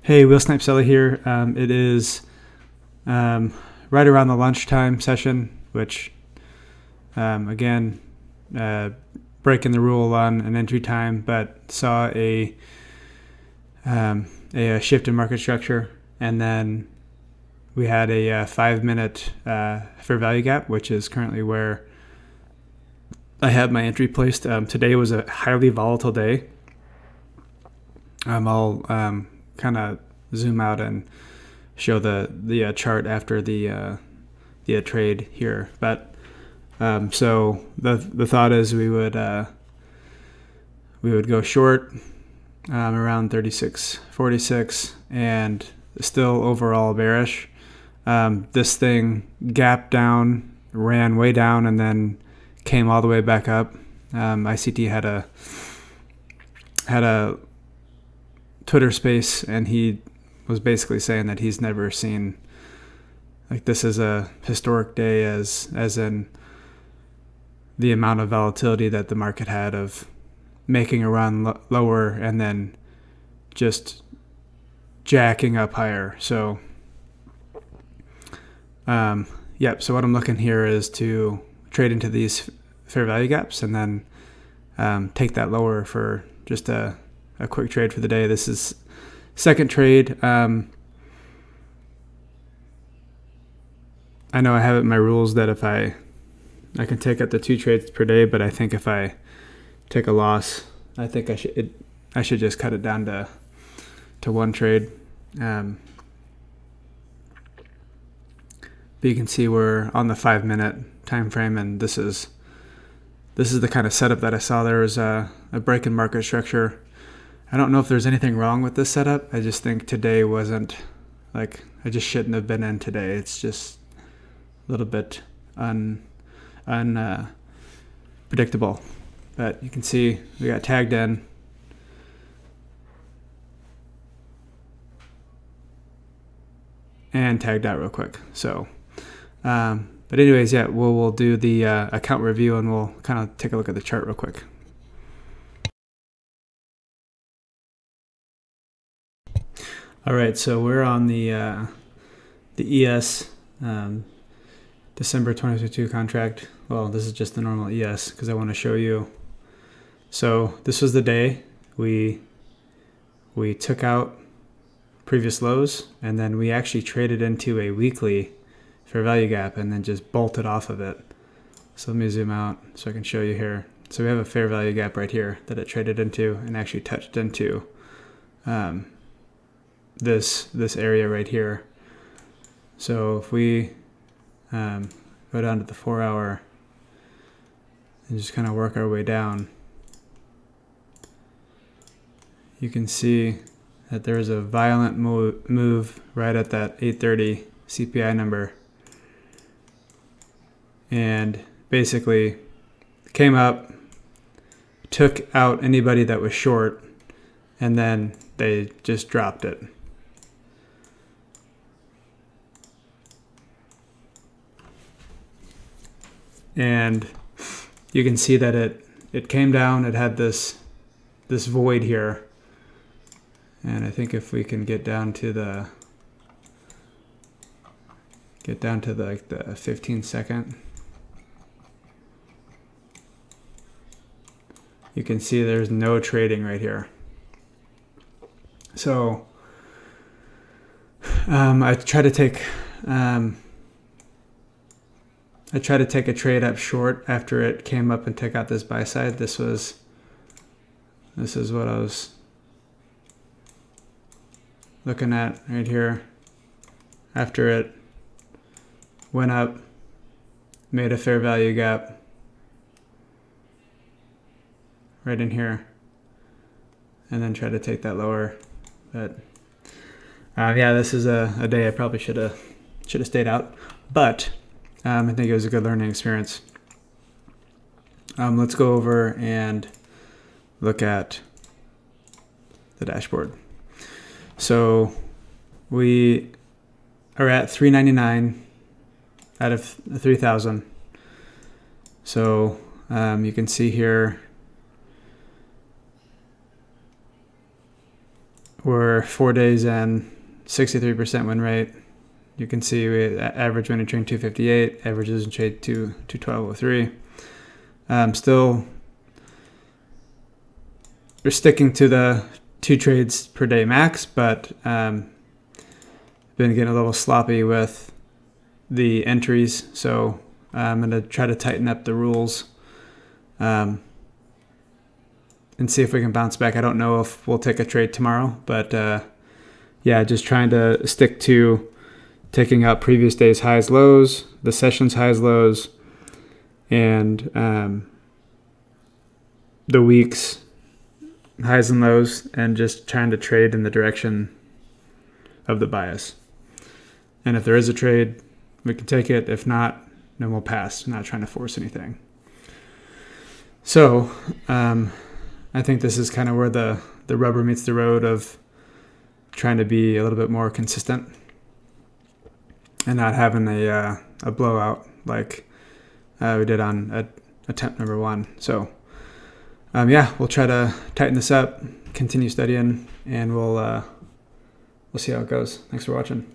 Hey, Will Snipe Seller here. It is right around the lunchtime session, which, again, breaking the rule on an entry time, but saw a shift in market structure, and then we had a 5-minute fair value gap, which is currently where I have my entry placed. Today was a highly volatile day. I'll kind of zoom out and show the chart after the trade here. But so the thought is we would go short around 36.46 and still overall bearish. This thing gapped down, ran way down, and then came all the way back up. ICT had a Twitter space, and he was basically saying that he's never seen, like, this is a historic day as in the amount of volatility that the market had of making a run lower and then just jacking up higher. So so what I'm looking here is to trade into these fair value gaps and then take that lower for just a quick trade for the day. This is second trade. I know I have it in my rules that if I can take up to 2 trades per day, but I think if I take a loss, I think I should just cut it down to 1 trade. But you can see we're on the 5-minute time frame, and this is the kind of setup that I saw. There was a break in market structure. I don't know if there's anything wrong with this setup. I just think today wasn't, like, I just shouldn't have been in today. It's just a little bit unpredictable. But you can see we got tagged in. And tagged out real quick. So, but anyways, yeah, we'll do the account review, and we'll kind of take a look at the chart real quick. All right, so we're on the ES December 2022 contract. Well, this is just the normal ES because I want to show you. So this was the day we took out previous lows, and then we actually traded into a weekly fair value gap and then just bolted off of it. So let me zoom out so I can show you here. So we have a fair value gap right here that it traded into and actually touched into this area right here. So if we go down to the 4-hour and just kind of work our way down, you can see that there is a violent move right at that 830 CPI number, and basically came up, took out anybody that was short, and then they just dropped it. And you can see that it came down, it had this void here. And I think if we can get down to the 15-second, you can see there's no trading right here. So I try to take a trade up short after it came up and took out this buy side. This is what I was looking at right here. After it went up, made a fair value gap right in here, and then try to take that lower. But yeah, this is a day I probably should have stayed out, but I think it was a good learning experience. Let's go over and look at the dashboard. So we are at 399 out of 3,000. So you can see here we're 4 days in, 63% win rate. You can see we average winning trade 258, averages in trade 212.03. Still, we're sticking to the 2 trades per day max, but been getting a little sloppy with the entries. So I'm going to try to tighten up the rules and see if we can bounce back. I don't know if we'll take a trade tomorrow, but yeah, just trying to stick to taking out previous day's highs, lows, the session's highs, lows, and the week's highs and lows, and just trying to trade in the direction of the bias. And if there is a trade, we can take it. If not, then we'll pass. I'm not trying to force anything. So I think this is kind of where the rubber meets the road of trying to be a little bit more consistent and not having a blowout like we did on attempt number 1. So yeah, we'll try to tighten this up, continue studying, and we'll see how it goes. Thanks for watching.